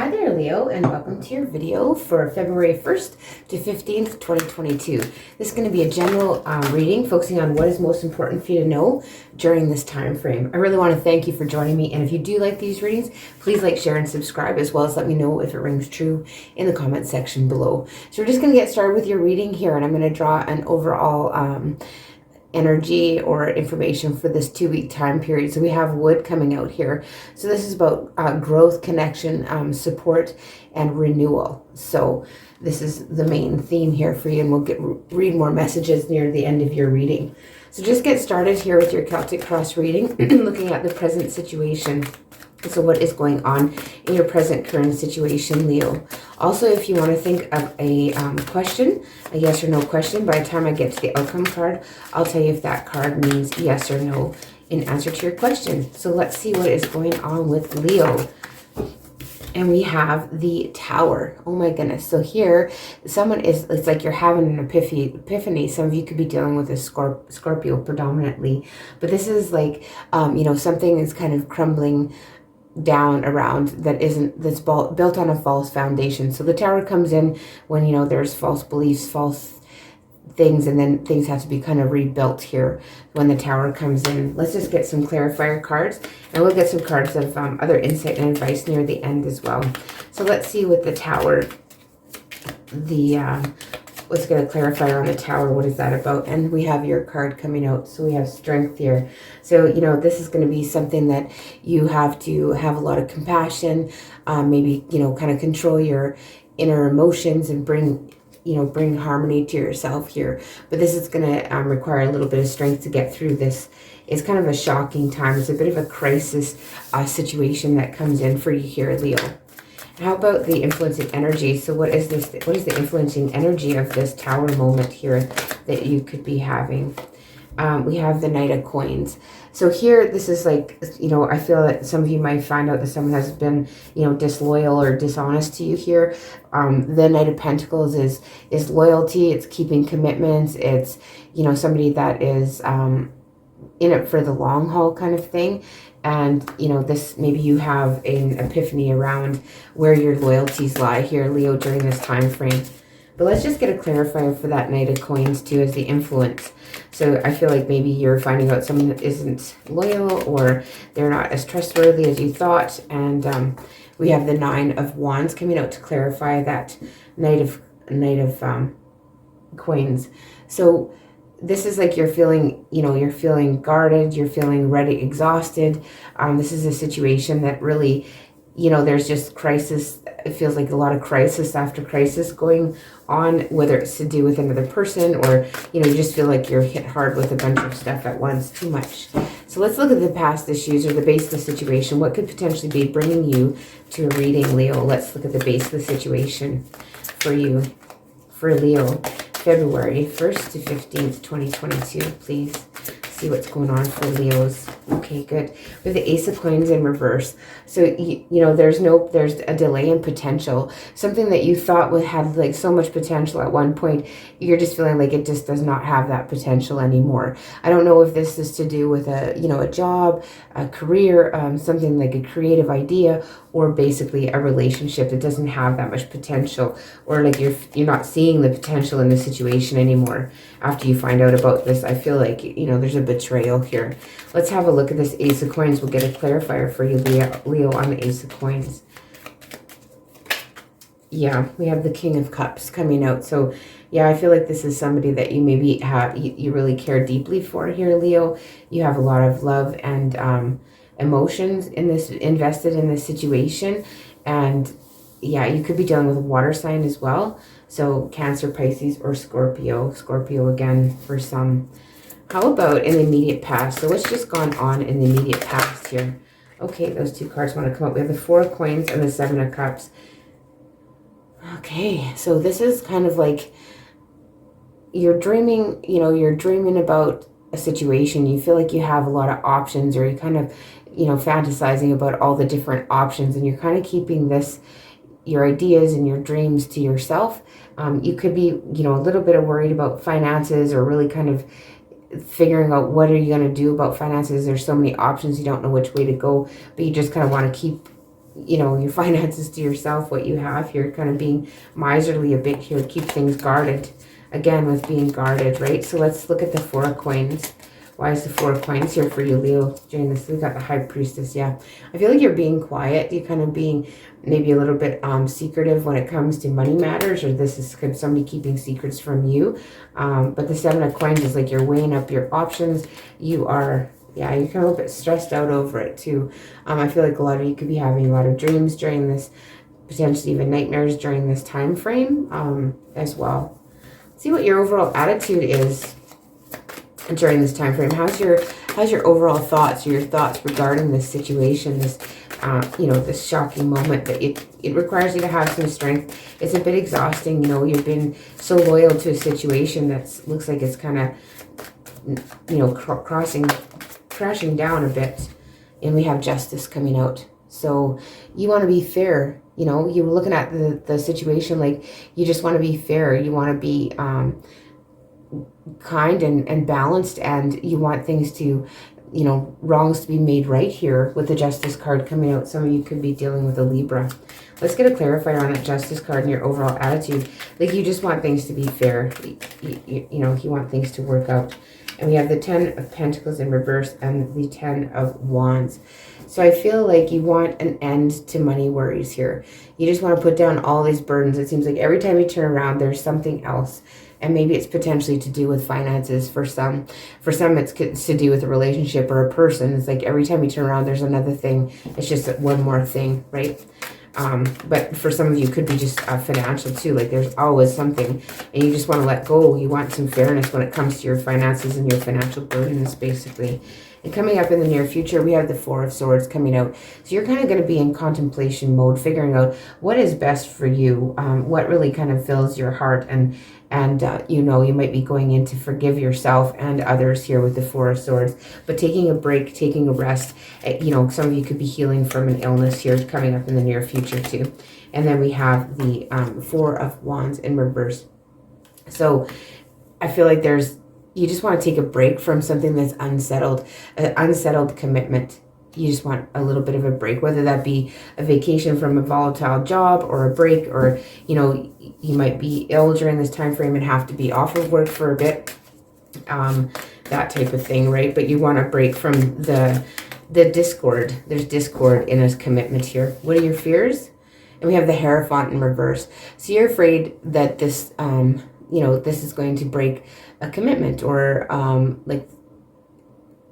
Hi there, Leo, and welcome to your video for February 1st to 15th, 2022. This is going to be a general reading focusing on what is most important for you to know during this time frame. I really want to thank you for joining me, and if you do like these readings, please like, share, and subscribe, as well as let me know if it rings true in the comment section below. So we're just going to get started with your reading here, and I'm going to draw an overall energy or information for this 2-week time period. So we have wood coming out here. So this is about growth, connection, support, and renewal. So this is the main theme here for you, and we'll read more messages near the end of your reading. So just get started here with your Celtic Cross reading, looking at the present situation. So what is going on in your present current situation, Leo? Also, if you want to think of a question, a yes or no question, by the time I get to the outcome card, I'll tell you if that card means yes or no in answer to your question. So let's see what is going on with Leo. And we have the Tower. Oh my goodness. So here, someone is, it's like you're having an epiphany. Some of you could be dealing with a Scorpio predominantly. But this is like, you know, something is kind of crumbling down around that's built on a false foundation. So the Tower comes in when, you know, there's false beliefs, false things, and then things have to be kind of rebuilt here when the Tower comes in. Let's just get some clarifier cards, and we'll get some cards of other insight and advice near the end as well. So let's see with the Tower, let's get a clarifier on the Tower. What is that about? And we have your card coming out. So we have strength here. So, you know, this is going to be something that you have to have a lot of compassion, maybe, you know, kind of control your inner emotions and bring harmony to yourself here. But this is going to require a little bit of strength to get through this. It's kind of a shocking time. It's a bit of a crisis situation that comes in for you here, Leo. How about the influencing energy? So what is this? What is the influencing energy of this Tower moment here that you could be having? We have the Knight of Coins. So here, this is like, you know, I feel that some of you might find out that someone has been, you know, disloyal or dishonest to you here. The Knight of Pentacles is loyalty. It's keeping commitments. It's, you know, somebody that is in it for the long haul kind of thing. And, you know, this, maybe you have an epiphany around where your loyalties lie here, Leo, during this time frame. But let's just get a clarifier for that Knight of Coins too, as the influence. So I feel like maybe you're finding out someone that isn't loyal, or they're not as trustworthy as you thought. And we have the Nine of Wands coming out to clarify that Knight of Coins. So this is like you're feeling, you know, you're feeling guarded, you're feeling ready, exhausted. This is a situation that really, you know, there's just crisis. It feels like a lot of crisis after crisis going on, whether it's to do with another person, or, you know, you just feel like you're hit hard with a bunch of stuff at once, too much. So let's look at the past issues or the base of the situation. What could potentially be bringing you to a reading, Leo? Let's look at the base of the situation for you, for Leo. February 1st to 15th, 2022. Please see what's going on for Leos. Okay, good. We have the Ace of Coins in reverse. So, you know, there's a delay in potential. Something that you thought had like so much potential at one point, you're just feeling like it just does not have that potential anymore. I don't know if this is to do with a job, a career, something like a creative idea, or basically a relationship that doesn't have that much potential, or like you're not seeing the potential in the situation anymore. After you find out about this, I feel like, you know, there's a betrayal here. Let's have a look at this Ace of Coins. We'll get a clarifier for you, Leo, on the Ace of Coins. Yeah, we have the King of Cups coming out. So yeah, I feel like this is somebody that you maybe you really care deeply for here, Leo. You have a lot of love and emotions invested in this situation. And yeah, you could be dealing with a water sign as well. So Cancer, Pisces, or Scorpio. Scorpio again for some. How about in the immediate past? So what's just gone on in the immediate past here? Okay, those two cards want to come up. We have the Four of Coins and the Seven of Cups. Okay, so this is kind of like you're dreaming, you know, you're dreaming about a situation. You feel like you have a lot of options, or you kind of, you know, fantasizing about all the different options, and you're kind of keeping your ideas and your dreams to yourself. You could be, you know, a little bit worried about finances, or really kind of figuring out what are you going to do about finances. There's so many options, you don't know which way to go, but you just kind of want to keep you know, your finances to yourself, what you have here, kind of being miserly a bit here, keep things guarded. Again, with being guarded, right? So let's look at the Four of Coins. Why is the Four of Coins here for you, Leo, during this? We got the High Priestess, yeah. I feel like you're being quiet. You're kind of being maybe a little bit secretive when it comes to money matters, or this is somebody keeping secrets from you. But the Seven of Coins is like you're weighing up your options. You are, yeah, you're kind of a little bit stressed out over it too. I feel like a lot of you could be having a lot of dreams during this, potentially even nightmares during this time frame as well. See what your overall attitude is during this time frame. How's your overall thoughts, or your thoughts regarding this situation, this you know, this shocking moment that it requires you to have some strength. It's a bit exhausting, you know, you've been so loyal to a situation that looks like it's kind of, you know, crashing down a bit. And we have Justice coming out. So you want to be fair, you know, you're looking at the situation like you just want to be fair. You want to be kind and balanced, and you want things to, you know, wrongs to be made right here with the Justice card coming out. Some of you could be dealing with a Libra. Let's get a clarifier on that Justice card and your overall attitude. Like you just want things to be fair. You know, you want things to work out. And we have the Ten of Pentacles in reverse and the Ten of Wands. So I feel like you want an end to money worries here. You just want to put down all these burdens. It seems like every time you turn around, there's something else. And maybe it's potentially to do with finances for some. For some, it's to do with a relationship or a person. It's like every time you turn around, there's another thing. It's just one more thing, right? But for some of you, it could be just financial too. Like there's always something, and you just want to let go. You want some fairness when it comes to your finances and your financial burdens, basically. And coming up in the near future, we have the Four of Swords coming out. So you're kind of going to be in contemplation mode, figuring out what is best for you, what really kind of fills your heart. And you know, you might be going in to forgive yourself and others here with the Four of Swords. But taking a break, taking a rest. You know, some of you could be healing from an illness here coming up in the near future too. And then we have the Four of Wands in reverse. So I feel like you just want to take a break from something that's unsettled, an unsettled commitment. You just want a little bit of a break, whether that be a vacation from a volatile job or a break, or, you know, you might be ill during this time frame and have to be off of work for a bit, that type of thing, right? But you want to break from the discord. There's discord in this commitment here. What are your fears? And we have the Hierophant in reverse. So you're afraid that this, you know, this is going to break a commitment, or like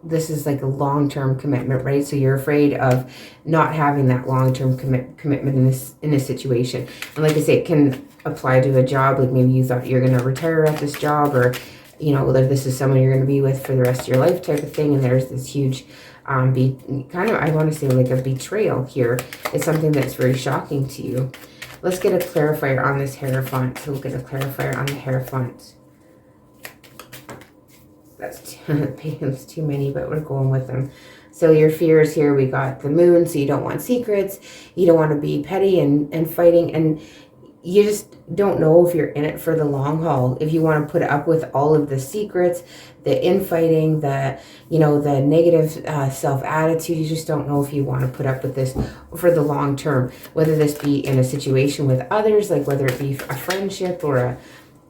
this is like a long-term commitment, right? So you're afraid of not having that long-term commitment in this situation. And like I say, it can apply to a job. Like maybe you thought you're going to retire at this job, or, you know, that this is someone you're going to be with for the rest of your life type of thing. And there's this huge kind of, I want to say like a betrayal here. It's something that's very shocking to you. Let's get a clarifier on this Hierophant. So we'll get a clarifier on the Hierophant. That's too many, but we're going with them. So your fears here, we got the Moon. So you don't want secrets. You don't want to be petty and fighting. And you just don't know if you're in it for the long haul. If you want to put up with all of the secrets, the infighting, the, you know, the negative self-attitude, you just don't know if you want to put up with this for the long term. Whether this be in a situation with others, like whether it be a friendship or a,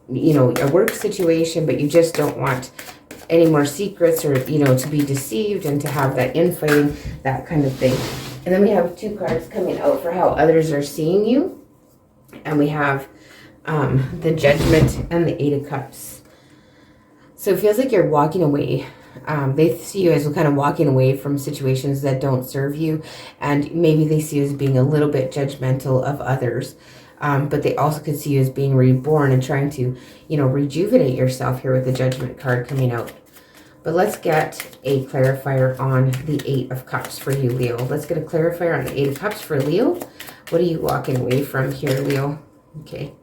you know, a work situation, but you just don't want any more secrets, or, you know, to be deceived and to have that infighting, that kind of thing. And then we have two cards coming out for how others are seeing you. And we have the Judgment and the Eight of Cups. So it feels like you're walking away. They see you as kind of walking away from situations that don't serve you. And maybe they see you as being a little bit judgmental of others. But they also could see you as being reborn and trying to, you know, rejuvenate yourself here with the Judgment card coming out. But let's get a clarifier on the Eight of Cups for you, Leo. Let's get a clarifier on the Eight of Cups for Leo. What are you walking away from here, Leo? Okay.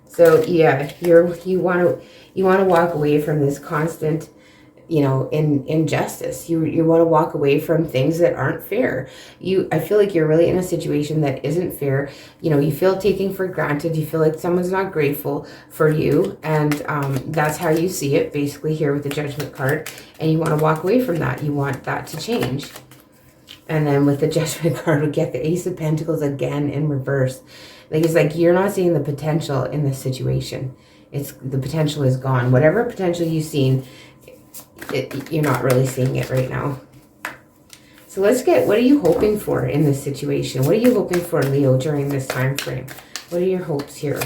So yeah, you want to walk away from this constant, you know, injustice. You want to walk away from things that aren't fair. I feel like you're really in a situation that isn't fair. You know, you feel taken for granted. You feel like someone's not grateful for you. And that's how you see it, basically, here with the Judgment card. And you want to walk away from that. You want that to change. And then with the Judgment card, we get the Ace of Pentacles again in reverse. Like, it's like you're not seeing the potential in this situation. The potential is gone. Whatever potential you've seen, you're not really seeing it right now. So let's get, what are you hoping for in this situation? What are you hoping for, Leo, during this time frame? What are your hopes here?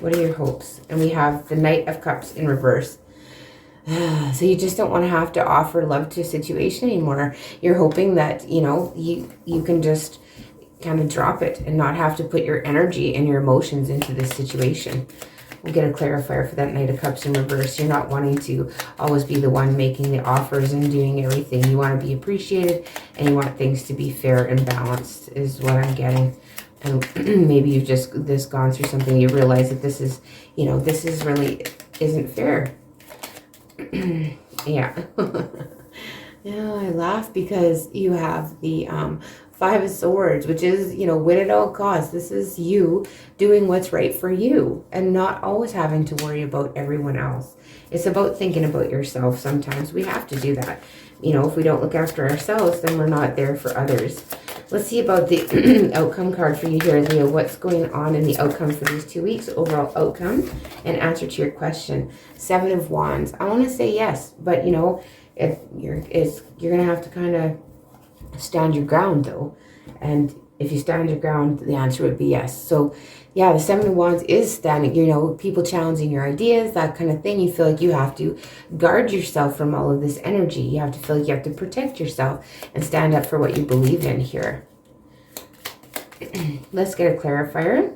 What are your hopes? And we have the Knight of Cups in reverse. So you just don't want to have to offer love to a situation anymore. You're hoping that, you know, you can just kind of drop it and not have to put your energy and your emotions into this situation. We'll get a clarifier for that Knight of Cups in reverse. You're not wanting to always be the one making the offers and doing everything. You want to be appreciated and you want things to be fair and balanced is what I'm getting. And maybe you've just gone through something. You realize that this is, you know, this is really isn't fair. Yeah. Yeah, I laugh because you have the Five of Swords, which is, you know, win at all costs. This is you doing what's right for you and not always having to worry about everyone else. It's about thinking about yourself. Sometimes we have to do that. You know, if we don't look after ourselves, then we're not there for others. Let's see about the outcome card for you here, Leo. What's going on in the outcome for these 2 weeks? Overall outcome and answer to your question. Seven of Wands. I want to say yes, but, you know, if you're going to have to kind of stand your ground, though. And if you stand your ground, the answer would be yes. So yeah, the Seven of Wands is standing, you know, people challenging your ideas, that kind of thing. You feel like you have to guard yourself from all of this energy. You have to feel like you have to protect yourself and stand up for what you believe in here. Let's get a clarifier.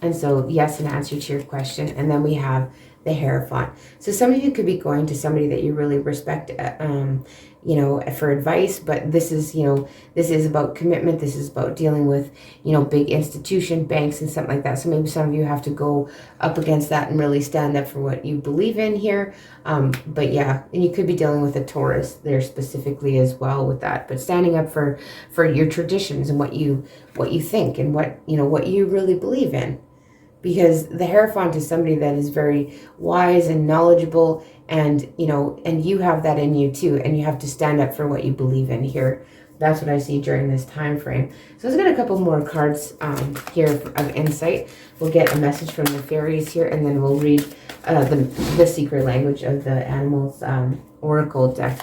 And so yes, an answer to your question. And then we have the Hierophant. So some of you could be going to somebody that you really respect, you know, for advice, but this is, you know, this is about commitment. This is about dealing with, you know, big institution, banks and something like that. So maybe some of you have to go up against that and really stand up for what you believe in here. But yeah, and you could be dealing with a Taurus there specifically as well with that, but standing up for your traditions and what you think and what, you know, what you really believe in. Because the Hierophant is somebody that is very wise and knowledgeable, and, you know, and you have that in you too, and you have to stand up for what you believe in here. That's what I see during this time frame. So let's get a couple more cards here of insight. We'll get a message from the fairies here, and then we'll read the secret language of the animals oracle deck.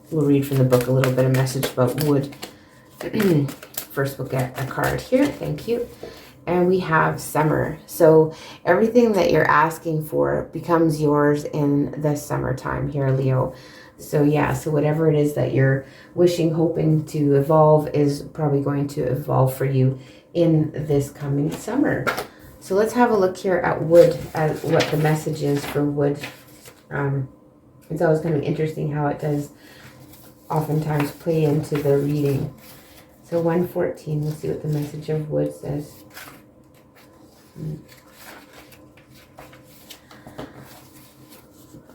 We'll read from the book a little bit of message about wood. First, we'll get a card here. Thank you. And we have summer. So everything that you're asking for becomes yours in the summertime here, Leo. So yeah, so whatever it is that you're wishing, hoping to evolve is probably going to evolve for you in this coming summer. So let's have a look here at wood, at what the message is for wood. It's always kind of interesting how it does oftentimes play into the reading. So 114, let's see what the message of wood says.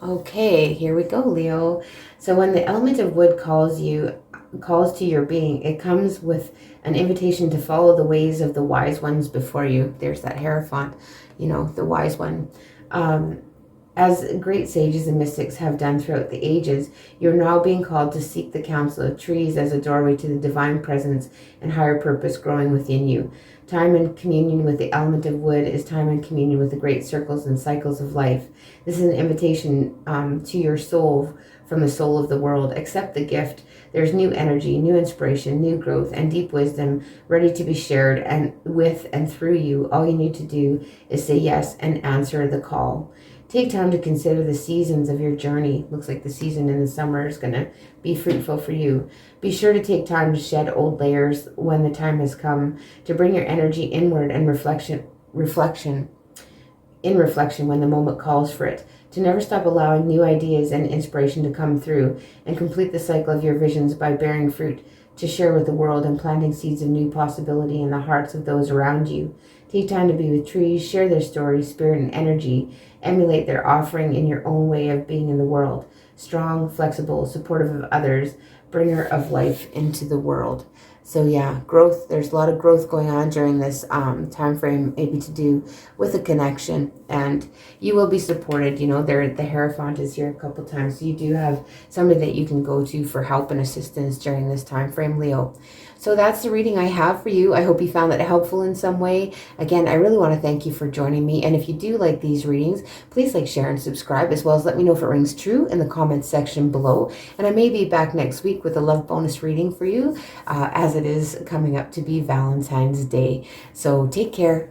Okay, here we go, Leo. So when the element of wood calls to your being, it comes with an invitation to follow the ways of the wise ones before you. There's that Hierophant, you know, the wise one. As great sages and mystics have done throughout the ages, you're now being called to seek the counsel of trees as a doorway to the divine presence and higher purpose growing within you. Time in communion with the element of wood is time in communion with the great circles and cycles of life. This is an invitation to your soul from the soul of the world. Accept the gift. There's new energy, new inspiration, new growth, and deep wisdom ready to be shared and with and through you. All you need to do is say yes and answer the call. Take time to consider the seasons of your journey. Looks like the season in the summer is going to be fruitful for you. Be sure to take time to shed old layers when the time has come, to bring your energy inward and reflection when the moment calls for it, to never stop allowing new ideas and inspiration to come through, and complete the cycle of your visions by bearing fruit to share with the world and planting seeds of new possibility in the hearts of those around you. Take time to be with trees, share their story, spirit, and energy. Emulate their offering in your own way of being in the world. Strong, flexible, supportive of others, bringer of life into the world. So yeah, growth, there's a lot of growth going on during this time frame, maybe to do with a connection, and you will be supported. You know, the Hierophant is here a couple times, so you do have somebody that you can go to for help and assistance during this time frame, Leo. So that's the reading I have for you. I hope you found that helpful in some way. Again, I really want to thank you for joining me. And if you do like these readings, please like, share, and subscribe, as well as let me know if it rings true in the comments section below. And I may be back next week with a love bonus reading for you, as it is coming up to be Valentine's Day. So take care.